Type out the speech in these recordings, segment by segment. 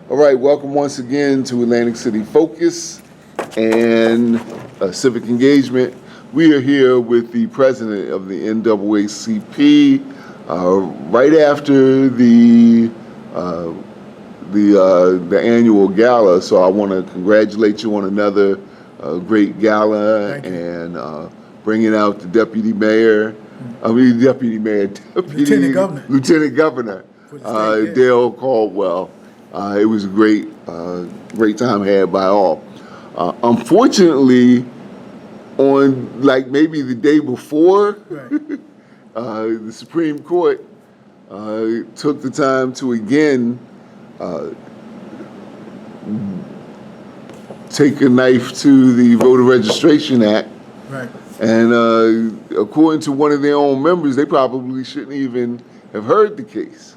All right, welcome once again to Atlantic City Focus and Civic Engagement. We are here with the president of the NAACP right after the annual gala. So I want to congratulate you on another great gala and bringing out the deputy mayor. Lieutenant Governor Dale Caldwell. It was a great time had by all. Unfortunately, on like maybe the day before, the Supreme Court took the time to again take a knife to the Voter Registration Act. Right. And according to one of their own members, they probably shouldn't even have heard the case.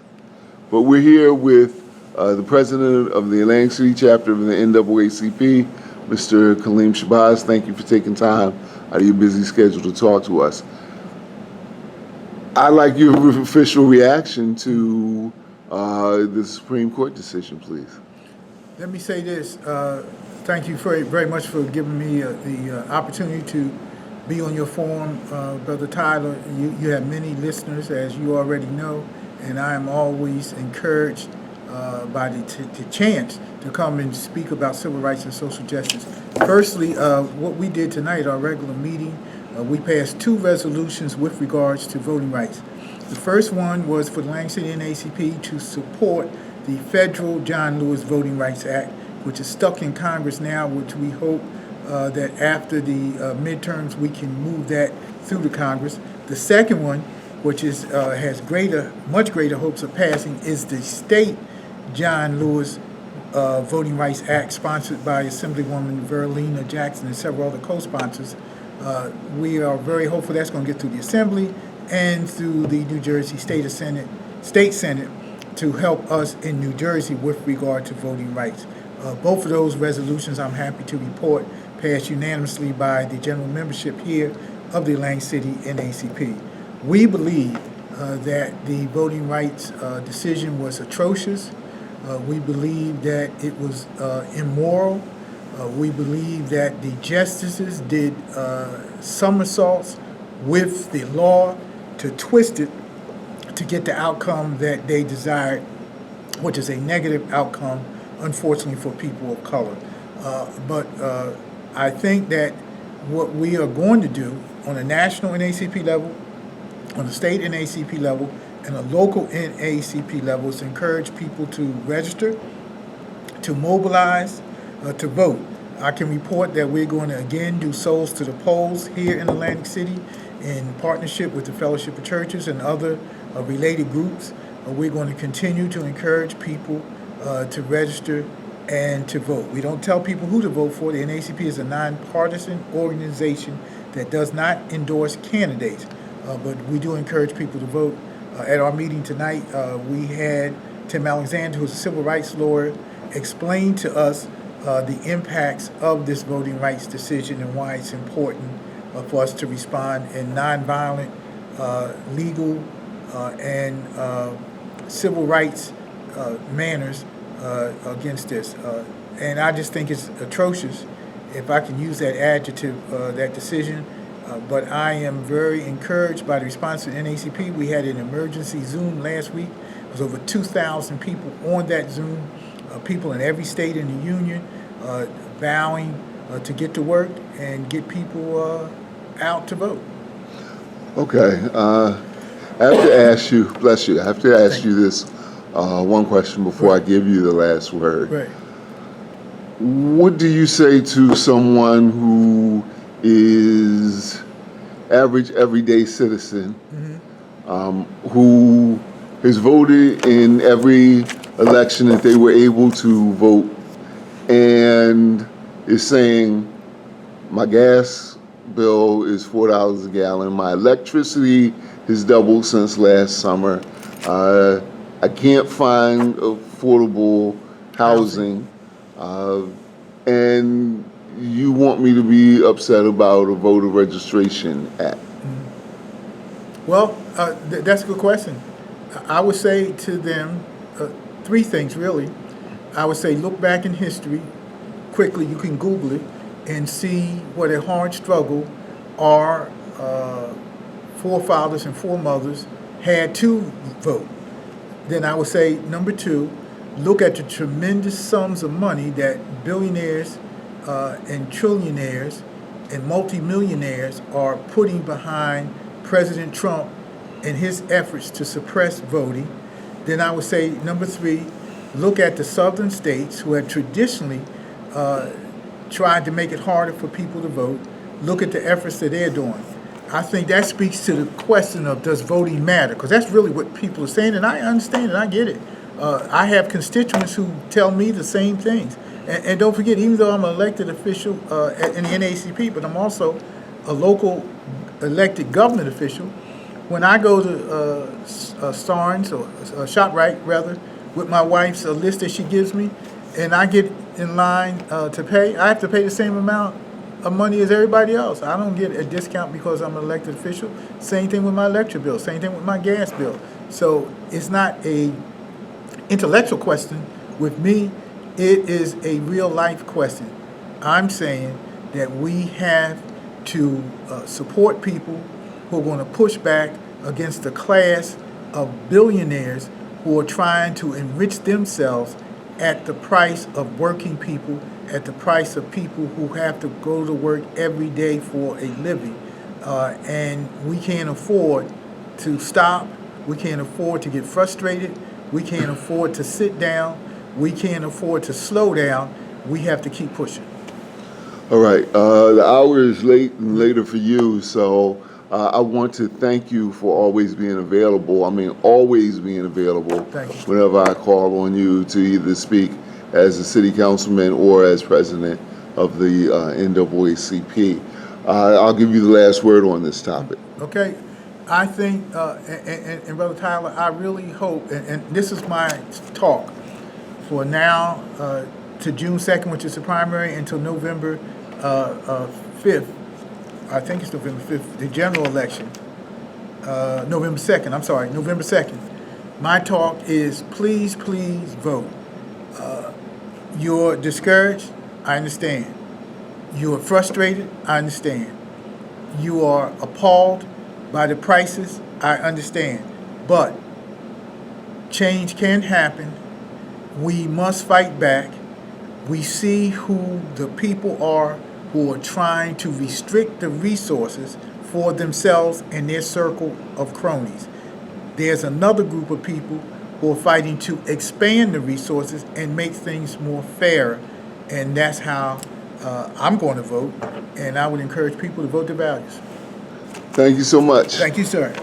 But we're here with the president of the Atlantic City chapter of the NAACP, Mr. Kaleem Shabazz. Thank you for taking time out of your busy schedule to talk to us. I'd like your official reaction to the Supreme Court decision, please. Let me say this. Thank you very much for giving me the opportunity to be on your forum, Brother Tyler. You have many listeners, as you already know, and I am always encouraged by the chance to come and speak about civil rights and social justice. Firstly, what we did tonight, our regular meeting, we passed 2 resolutions with regards to voting rights. The first one was for the Atlantic City NAACP to support the federal John Lewis Voting Rights Act, which is stuck in Congress now, which we hope that after the midterms we can move that through the Congress. The second one, which is has much greater hopes of passing, is the state John Lewis Voting Rights Act, sponsored by Assemblywoman Verlina Jackson and several other co-sponsors. We are very hopeful that's going to get through the Assembly and through the New Jersey State Senate to help us in New Jersey with regard to voting rights. Both of those resolutions, I'm happy to report, passed unanimously by the general membership here of the Atlantic City NAACP. We believe that the voting rights decision was atrocious. We believe that it was immoral. We believe that the justices did somersaults with the law to twist it to get the outcome that they desired, which is a negative outcome, unfortunately, for people of color. But I think that what we are going to do on a national NAACP level, on a state NAACP level, and a local NAACP level is encourage people to register, to mobilize, to vote. I can report that we're going to again do Souls to the Polls here in Atlantic City in partnership with the Fellowship of Churches and other related groups. We're going to continue to encourage people to register and to vote. We don't tell people who to vote for. The NAACP is a nonpartisan organization that does not endorse candidates, but we do encourage people to vote. At our meeting tonight, we had Tim Alexander, who's a civil rights lawyer, explain to us the impacts of this voting rights decision and why it's important for us to respond in nonviolent, legal, and civil rights manners against this. And I just think it's atrocious, if I can use that adjective, that decision. But I am very encouraged by the response to the NAACP. We had an emergency Zoom last week. It was over 2,000 people on that Zoom, people in every state in the union vowing to get to work and get people out to vote. Okay. I have to ask you, bless you, I have to ask you this one question before I give you the last word. Right. What do you say to someone who is average, everyday citizen, who has voted in every election that they were able to vote and is saying, my gas bill is $4 a gallon, my electricity has doubled since last summer, I can't find affordable housing, and you want me to be upset about a voter registration act? Well, that's a good question. I would say to them 3 things, really. I would say look back in history quickly. You can Google it and see what a hard struggle our forefathers and foremothers had to vote. Then I would say, number two, look at the tremendous sums of money that billionaires and trillionaires and multimillionaires are putting behind President Trump and his efforts to suppress voting. Then I would say, number three, look at the southern states who have traditionally tried to make it harder for people to vote. Look at the efforts that they're doing. I think that speaks to the question of does voting matter? Because that's really what people are saying, and I understand it, I get it. I have constituents who tell me the same things. And don't forget, even though I'm an elected official in the NAACP, but I'm also a local elected government official, when I go to Starnes or ShopRite, rather, with my wife's list that she gives me, and I get in line to pay, I have to pay the same amount of money as everybody else. I don't get a discount because I'm an elected official. Same thing with my electric bill. Same thing with my gas bill. So it's not a intellectual question with me. It is a real life question. I'm saying that we have to support people who are going to push back against the class of billionaires who are trying to enrich themselves at the price of working people, at the price of people who have to go to work every day for a living. And we can't afford to stop. We can't afford to get frustrated. We can't afford to sit down. We can't afford to slow down. We have to keep pushing. All right. The hour is late and later for you, so I want to thank you for always being available. I mean, always being available Thank you. whenever I call on you to either speak as a city councilman or as president of the NAACP. I'll give you the last word on this topic. Okay. I think, and Brother Tyler, I really hope, and this is my talk for now to June 2nd, which is the primary, until November 5th. I think it's November 5th, the general election. November 2nd, I'm sorry, November 2nd. My talk is please, please vote. You're discouraged, I understand. You are frustrated, I understand. You are appalled by the prices, I understand. But change can happen. We must fight back. We see who the people are who are trying to restrict the resources for themselves and their circle of cronies. There's another group of people who are fighting to expand the resources and make things more fair, and that's how I'm going to vote, and I would encourage people to vote their values. Thank you so much. Thank you, sir.